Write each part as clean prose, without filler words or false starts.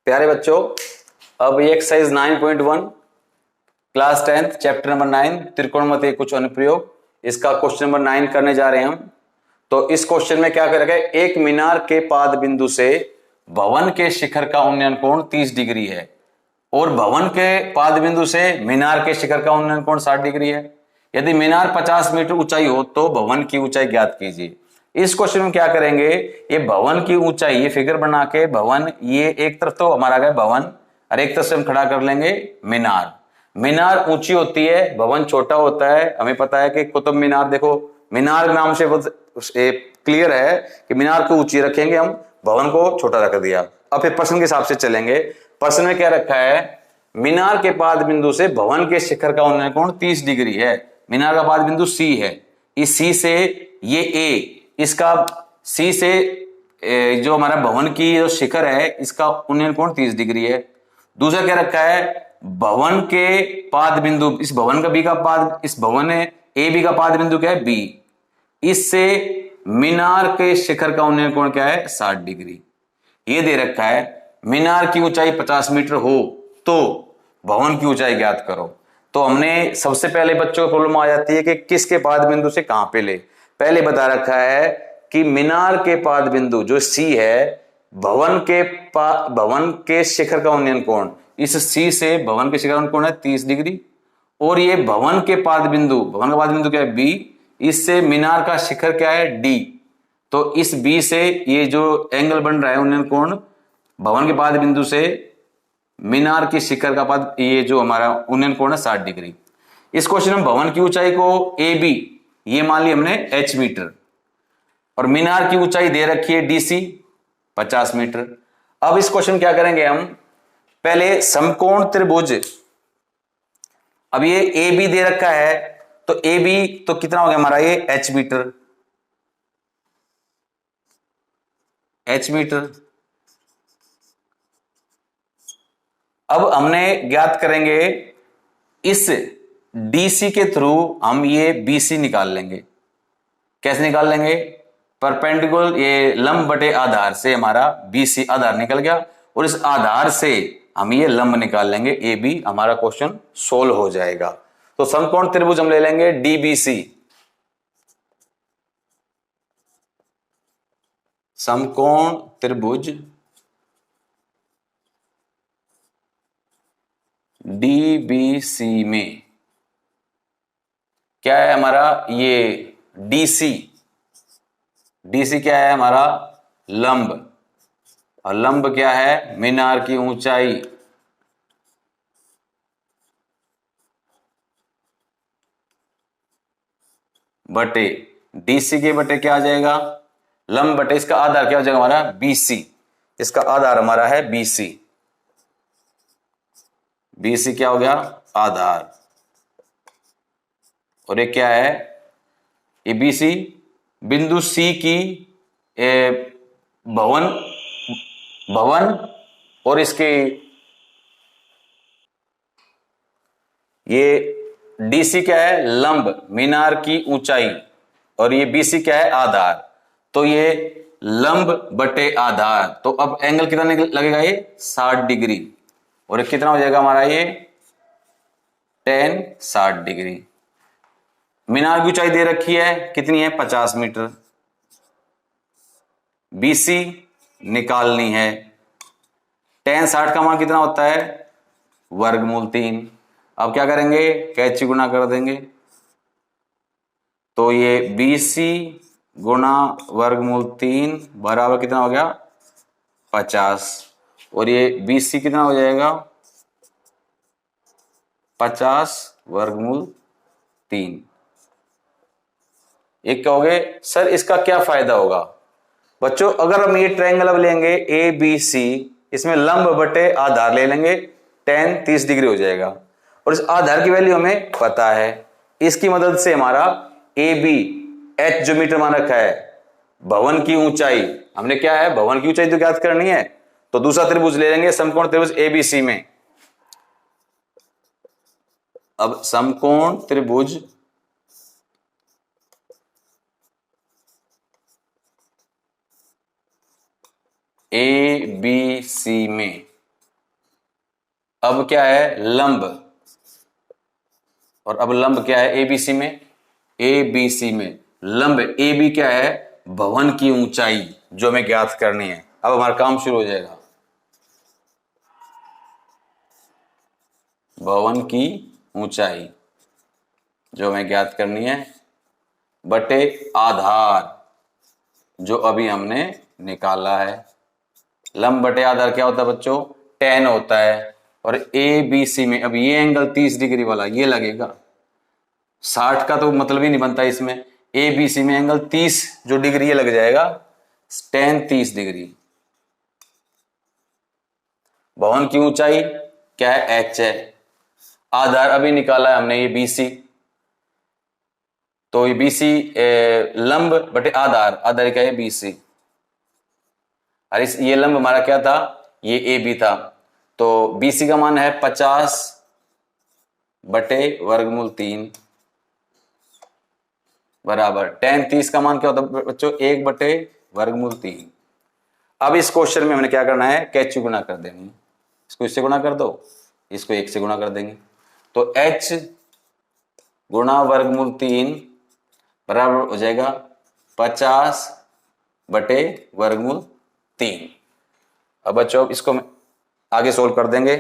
प्यारे बच्चों, अब ये exercise 9.1 class 10th chapter number 9 त्रिकोणमितीय कुछ अनुप्रयोग, इसका क्वेश्चन नंबर 9 करने जा रहे हैं हम। तो इस क्वेश्चन में क्या करेंगे, एक मीनार के पाद बिंदु से भवन के शिखर का उन्नयन कोण 30 डिग्री है और भवन के पाद बिंदु से मीनार के शिखर का उन्नयन कोण 60 डिग्री है। यदि मीनार 50 मीटर ऊंचाई हो तो भवन की ऊंचाई ज्ञात कीजिए। इस क्वेश्चन में क्या करेंगे, ये भवन की ऊंचाई, ये फिगर बना के भवन, ये एक तरफ तो हमारा गया भवन और एक तरफ से हम खड़ा कर लेंगे मीनार। मीनार ऊंची होती है, भवन छोटा होता है। हमें पता है कि कुतुब मीनार, देखो मीनार नाम से क्लियर है कि मीनार को ऊंची रखेंगे हम, भवन को छोटा रख दिया। अब फिर प्रश्न के हिसाब से चलेंगे। प्रश्न में क्या रखा है, मीनार के पाद बिंदु से भवन के शिखर का उन्नयन कोण 30 डिग्री है। मीनार का पाद बिंदु सी है, इस सी से ये ए, इसका सी से जो हमारा भवन की जो शिखर है इसका उन्नयन कोण 30 डिग्री है। दूसरा क्या रखा है, भवन के पाद बिंदु, इस भवन का बी का पाद, इस भवन ए बी का पाद बिंदु क्या है बी, इससे मीनार के शिखर का उन्नयन कोण क्या है 60 डिग्री। ये दे रखा है मीनार की ऊंचाई 50 मीटर हो तो भवन की ऊंचाई ज्ञात करो। तो हमने सबसे पहले बच्चों को प्रॉब्लम आ जाती है कि किसके पाद बिंदु से कहां पे ले। पहले बता रखा है कि मीनार के पाद बिंदु जो सी है, भवन के शिखर का उन्नयन कोण, इस सी से भवन के शिखर का कोण है 30 डिग्री और ये भवन के पाद बिंदु, भवन का पाद बिंदु क्या है बी, इससे मीनार का शिखर क्या है डी। तो इस बी से ये जो एंगल बन रहा है उन्नयन कोण, भवन के पाद बिंदु से मीनार की शिखर का पाद, ये जो हमारा उन्नयन कोण है 60 डिग्री। इस क्वेश्चन में भवन की ऊंचाई को ए बी ये मान ली हमने h मीटर और मीनार की ऊंचाई दे रखी है डीसी 50 मीटर। अब इस क्वेश्चन क्या करेंगे हम, पहले समकोण त्रिभुज, अब ये ए बी दे रखा है तो ए बी तो कितना हो गया हमारा ये h मीटर, h मीटर। अब हमने ज्ञात करेंगे इस डीसी के थ्रू हम ये बीसी निकाल लेंगे। कैसे निकाल लेंगे, परपेंडिकुलर, ये लंब बटे आधार से हमारा बीसी आधार निकल गया और इस आधार से हम ये लंब निकाल लेंगे, ए बी, हमारा क्वेश्चन सोल्व हो जाएगा। तो समकोण त्रिभुज हम ले लेंगे डीबीसी, समकोण त्रिभुज डीबीसी में क्या है हमारा, ये डीसी, डीसी क्या है हमारा लंब, और लंब क्या है मीनार की ऊंचाई, बटे डीसी के बटे क्या आ जाएगा लंब बटे इसका आधार क्या हो जाएगा हमारा बीसी, इसका आधार हमारा है बीसी, बीसी क्या हो गया आधार, और ये क्या है, ये बीसी बिंदु सी की भवन, भवन और इसके ये डीसी क्या है लंब मीनार की ऊंचाई और ये बीसी क्या है आधार। तो ये लंब बटे आधार, तो अब एंगल कितना लगेगा ये 60 डिग्री और ये कितना हो जाएगा हमारा ये 60 डिग्री। मीनार की ऊंचाई दे रखी है कितनी है 50 मीटर, बीसी निकालनी है, tan 60 का मान कितना होता है वर्गमूल 3। अब क्या करेंगे कैंची गुणा कर देंगे, तो ये बीसी गुणा वर्गमूल 3 बराबर कितना हो गया 50 और ये बीसी कितना हो जाएगा 50 वर्गमूल 3। एक कहोगे सर इसका क्या फायदा होगा, बच्चों अगर हम ये ट्रायंगल अब लेंगे ए बी सी, इसमें लंब बटे आधार ले लेंगे, tan 30 डिग्री हो जाएगा और इस आधार की वैल्यू हमें पता है। इसकी मदद से हमारा ए बी h जो मीटर मान रखा है, भवन की ऊंचाई, हमने क्या है भवन की ऊंचाई तो ज्ञात करनी है, तो दूसरा त्रिभुज ले लेंगे समकोण त्रिभुज एबीसी में। अब समकोण त्रिभुज ए बी सी में अब क्या है लंब, और अब लंब क्या है एबीसी में, एबीसी में लंब AB क्या है भवन की ऊंचाई जो हमें ज्ञात करनी है। अब हमारा काम शुरू हो जाएगा। भवन की ऊंचाई जो हमें ज्ञात करनी है बटे आधार जो अभी हमने निकाला है। लंब बटे आधार क्या होता है बच्चों, tan होता है। और ABC में अब ये एंगल 30 डिग्री वाला ये लगेगा, 60 का तो मतलब ही नहीं बनता इसमें। ABC में एंगल 30 जो डिग्री ये लग जाएगा, tan 30 डिग्री। भवन की ऊंचाई क्या है h है, आधार अभी निकाला है हमने ये BC, तो ये BC लंब बटे आधार, आधार क्या है BC। अरे ये लंब हमारा क्या था, ये AB था, तो BC का मान है 50 बटे वर्गमूल 3 बराबर tan 30 का मान क्या होता है बच्चों 1 बटे वर्गमूल 3। अब इस क्वेश्चन में हमने क्या करना है, कैच गुणा कर देनी, इसको इससे गुणा कर दो, इसको 1 से गुणा कर देंगे, तो h गुणा वर्गमूल 3 बराबर हो जाएगा 50 बटे वर्गमूल 3। अब बच्चों इसको आगे सोल्व कर देंगे।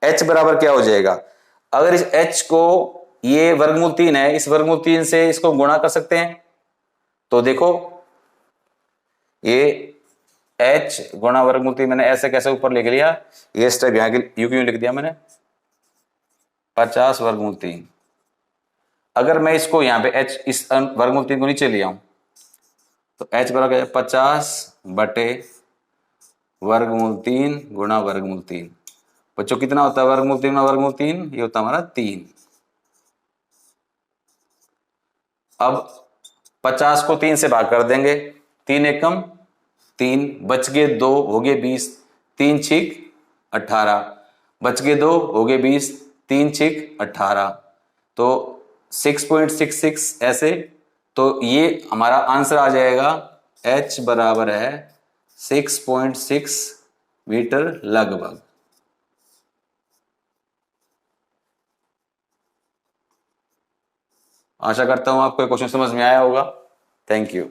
h बराबर क्या हो जाएगा, अगर इस h को, ये वर्गमूल 3 है, इस वर्गमूल 3 से इसको गुणा कर सकते हैं, तो देखो ये h गुणा वर्गमूल 3 मैंने ऐसे कैसे ऊपर लिख लिया, ये स्टेप यहां यू क्यों लिख दिया मैंने 50 वर्गमूल 3। अगर मैं इसको यहां पे h इस वर्गमूल 3 को नीचे ले आऊं तो h बराबर 50 बटे वर्गमूल 3 गुणा वर्गमूल 3। बच्चों कितना होता है वर्गमूल 3 गुणा वर्गमूल 3, ये होता है हमारा 3। अब 50 को 3 से भाग कर देंगे, 3 एकम 3, बच गए 2 हो गए 20, 3 छिक 18, बच गए 2 हो गए 20, 3 छिक 18, तो 6.66 ऐसे। तो ये हमारा आंसर आ जाएगा h बराबर है 6.6 मीटर लगभग। आशा करता हूं आपको क्वेश्चन समझ में आया होगा। Thank you.